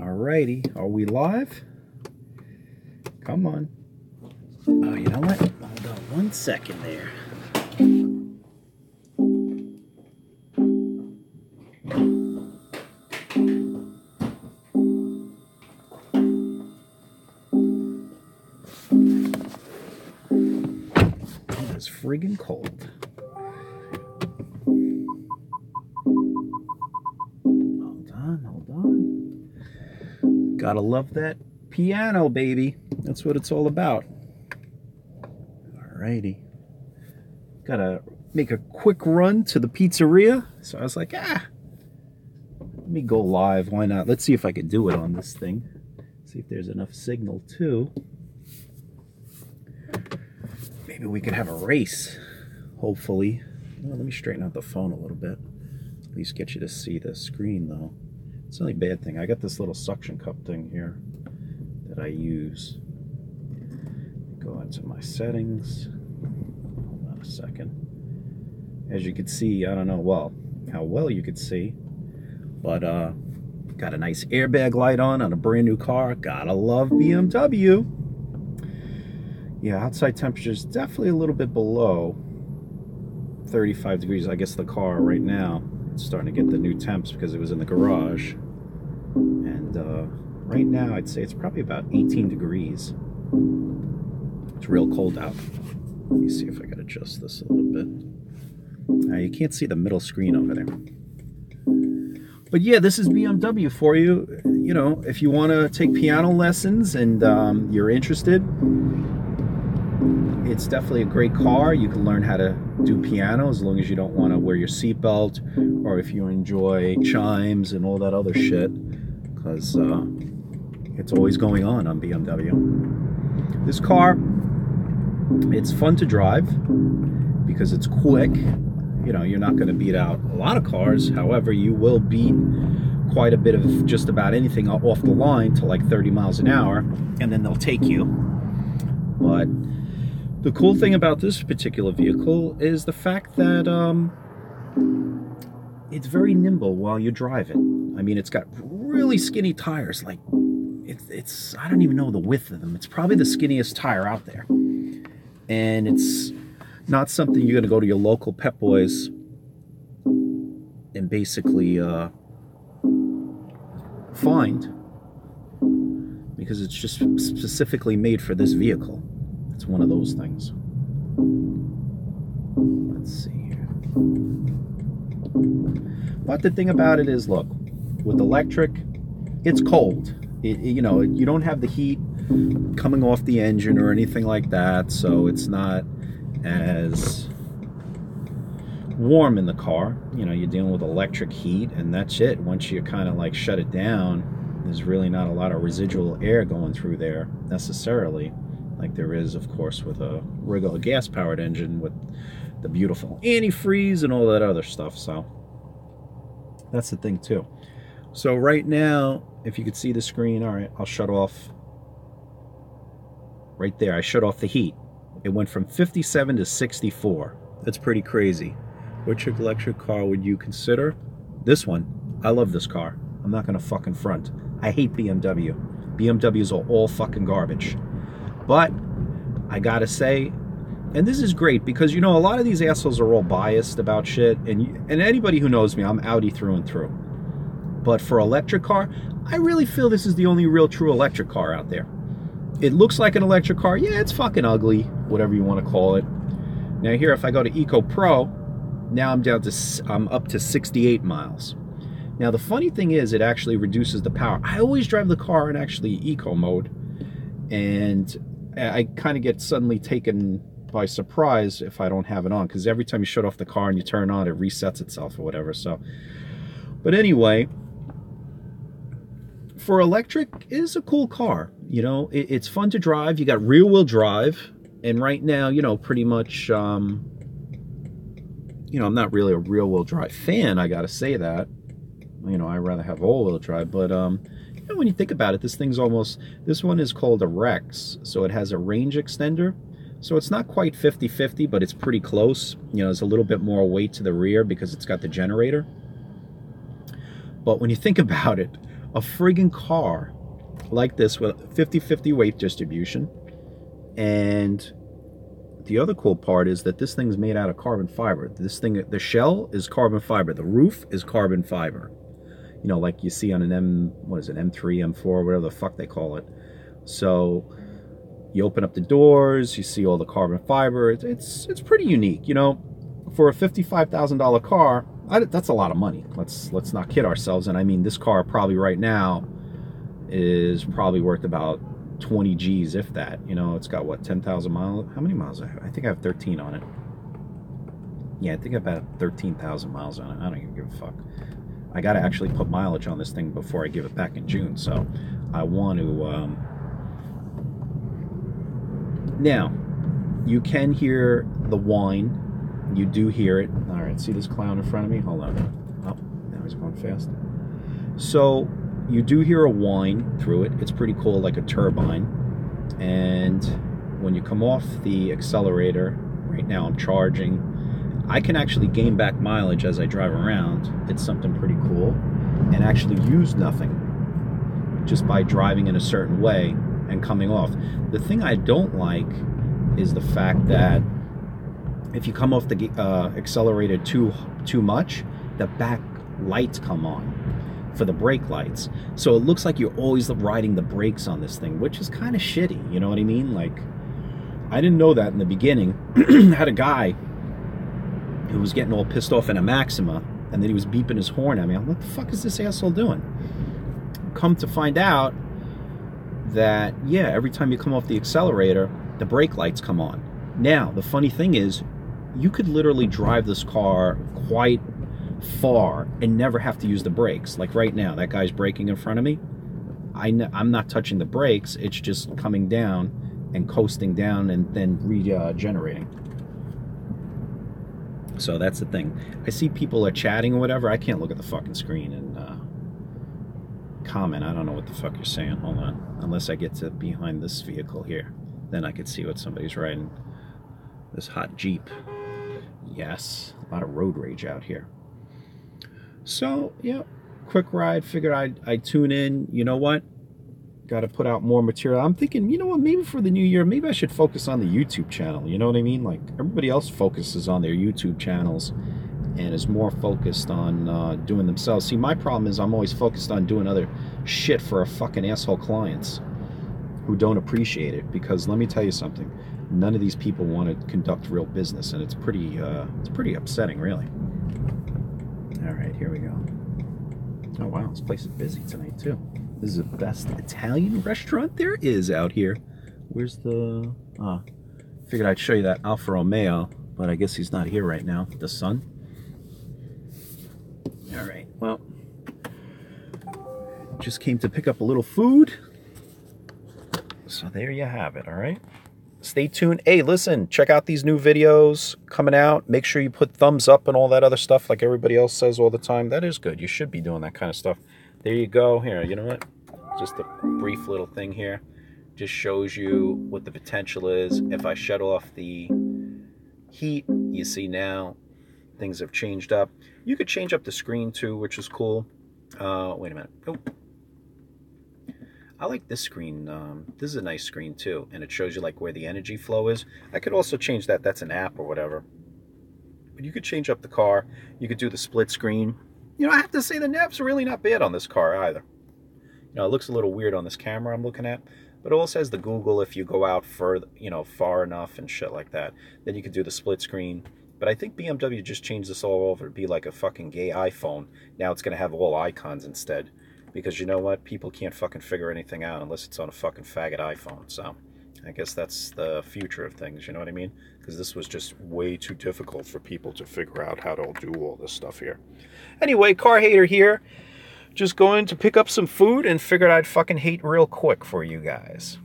Alrighty, are we live? Come on. Oh, you know what? Hold on 1 second there. It is friggin' cold. Hold on. Gotta love that piano, baby. That's what it's all about. Alrighty. Gotta make a quick run to the pizzeria. So I was like, let me go live. Why not? Let's see if I can do it on this thing. See if there's enough signal too. Maybe we could have a race, hopefully. Well, let me straighten out the phone a little bit. At least get you to see the screen though. It's the only bad thing. I got this little suction cup thing here that I use. Go into my settings. Hold on a second. As you can see, I don't know how well you could see, but got a nice airbag light on a brand new car. Gotta love BMW. Yeah, outside temperature is definitely a little bit below 35 degrees. I guess the car right now, it's starting to get the new temps because it was in the garage. And right now, I'd say it's probably about 18 degrees. It's real cold out. Let me see if I can adjust this a little bit. Now, you can't see the middle screen over there. But yeah, this is BMW for you. You know, if you want to take piano lessons and you're interested, it's definitely a great car. You can learn how to do piano as long as you don't want to wear your seatbelt, or if you enjoy chimes and all that other shit, because it's always going on BMW. This car, it's fun to drive because it's quick. You know, you're not going to beat out a lot of cars. However, you will beat quite a bit of just about anything off the line to like 30 miles an hour, and then they'll take you. But the cool thing about this particular vehicle is the fact that it's very nimble while you drive it. I mean, it's got really skinny tires. Like, it's I don't even know the width of them. It's probably the skinniest tire out there. And it's not something you're going to go to your local Pep Boys and basically find, because it's just specifically made for this vehicle. It's one of those things. Let's see here. But the thing about it is, look, with electric, it's cold. You know, you don't have the heat coming off the engine or anything like that, so it's not as warm in the car. You know, you're dealing with electric heat, and that's it. Once you kind of like shut it down, there's really not a lot of residual air going through there necessarily, like there is, of course, with a regular gas-powered engine with the beautiful antifreeze and all that other stuff. So that's the thing too. So right now, if you could see the screen, all right, I'll shut off right there. I shut off the heat. It went from 57 to 64. That's pretty crazy. Which electric car would you consider? This one. I love this car. I'm not gonna fucking front. I hate BMW. BMWs are all fucking garbage. But I gotta say, and this is great because, you know, a lot of these assholes are all biased about shit, and anybody who knows me, I'm Audi through and through. But for electric car, I really feel this is the only real true electric car out there. It looks like an electric car. Yeah, it's fucking ugly, whatever you want to call it. Now here, if I go to Eco Pro, now I'm up to 68 miles. Now the funny thing is, it actually reduces the power. I always drive the car in actually eco mode, and I kind of get suddenly taken by surprise if I don't have it on, because every time you shut off the car and you turn on, it resets itself or whatever. So, but anyway, for electric, it is a cool car. You know, it's fun to drive. You got rear wheel drive, and right now, you know, pretty much, you know, I'm not really a rear wheel drive fan, I gotta say that. You know, I'd rather have all wheel drive, but you know, when you think about it, this thing's almost, this one is called a Rex, so it has a range extender. So it's not quite 50-50, but it's pretty close. You know, there's a little bit more weight to the rear because it's got the generator. But when you think about it, a friggin' car like this with 50-50 weight distribution. And the other cool part is that this thing's made out of carbon fiber. This thing, the shell is carbon fiber. The roof is carbon fiber. You know, like you see on an M3, M4, whatever the fuck they call it. So you open up the doors, you see all the carbon fiber. It's pretty unique, you know. For a $55,000 car, that's a lot of money. Let's not kid ourselves. And I mean, this car probably right now is probably worth about 20 G's, if that. You know, it's got what, 10,000 miles? How many miles? I think I have 13 on it. Yeah, I think I have about 13,000 miles on it. I don't even give a fuck. I got to actually put mileage on this thing before I give it back in June. So I want to. Now, you can hear the whine. You do hear it. All right, see this clown in front of me? Hold on. Oh, now he's going fast. So you do hear a whine through it. It's pretty cool, like a turbine. And when you come off the accelerator, right now I'm charging. I can actually gain back mileage as I drive around. It's something pretty cool. And actually use nothing just by driving in a certain way and coming off. The thing I don't like is the fact that if you come off the accelerator too much, the back lights come on for the brake lights. So it looks like you're always riding the brakes on this thing, which is kind of shitty, you know what I mean? Like, I didn't know that in the beginning. I had a guy who was getting all pissed off in a Maxima, and then he was beeping his horn at me. I'm like, what the fuck is this asshole doing? Come to find out that, yeah, every time you come off the accelerator, the brake lights come on. Now, the funny thing is, you could literally drive this car quite far and never have to use the brakes. Like right now, that guy's braking in front of me. I'm not touching the brakes. It's just coming down and coasting down and then regenerating. So that's the thing. I see people are chatting or whatever. I can't look at the fucking screen and comment. I don't know what the fuck you're saying. Hold on. Unless I get to behind this vehicle here. Then I could see what somebody's riding. This hot Jeep. Yes. A lot of road rage out here. So, yeah. Quick ride. Figured I'd tune in. You know what? Got to put out more material. I'm thinking, you know what, maybe for the new year, maybe I should focus on the YouTube channel. You know what I mean? Like, everybody else focuses on their YouTube channels and is more focused on doing themselves. See, my problem is I'm always focused on doing other shit for a fucking asshole clients who don't appreciate it. Because let me tell you something, none of these people want to conduct real business, and it's pretty upsetting, really. All right, here we go. Oh wow, this place is busy tonight too. This is the best Italian restaurant there is out here. Where's the... figured I'd show you that Alfa Romeo, but I guess he's not here right now, the son. Alright, well, just came to pick up a little food. So there you have it, alright? Stay tuned. Hey, listen, check out these new videos coming out. Make sure you put thumbs up and all that other stuff like everybody else says all the time. That is good. You should be doing that kind of stuff. There you go. Here, you know what? Just a brief little thing here. Just shows you what the potential is. If I shut off the heat, you see now things have changed up. You could change up the screen too, which is cool. Wait a minute. Oh. I like this screen. This is a nice screen too, and it shows you like where the energy flow is. I could also change that. That's an app or whatever. But you could change up the car. You could do the split screen. You know, I have to say the naps are really not bad on this car either. You know, it looks a little weird on this camera I'm looking at, but it also has the Google if you go out further, you know, far enough and shit like that. Then you could do the split screen. But I think BMW just changed this all over to be like a fucking gay iPhone. Now it's going to have all icons instead. Because you know what? People can't fucking figure anything out unless it's on a fucking faggot iPhone. So I guess that's the future of things, you know what I mean? Because this was just way too difficult for people to figure out how to do all this stuff here. Anyway, car hater here. Just going to pick up some food and figured I'd fucking hate real quick for you guys.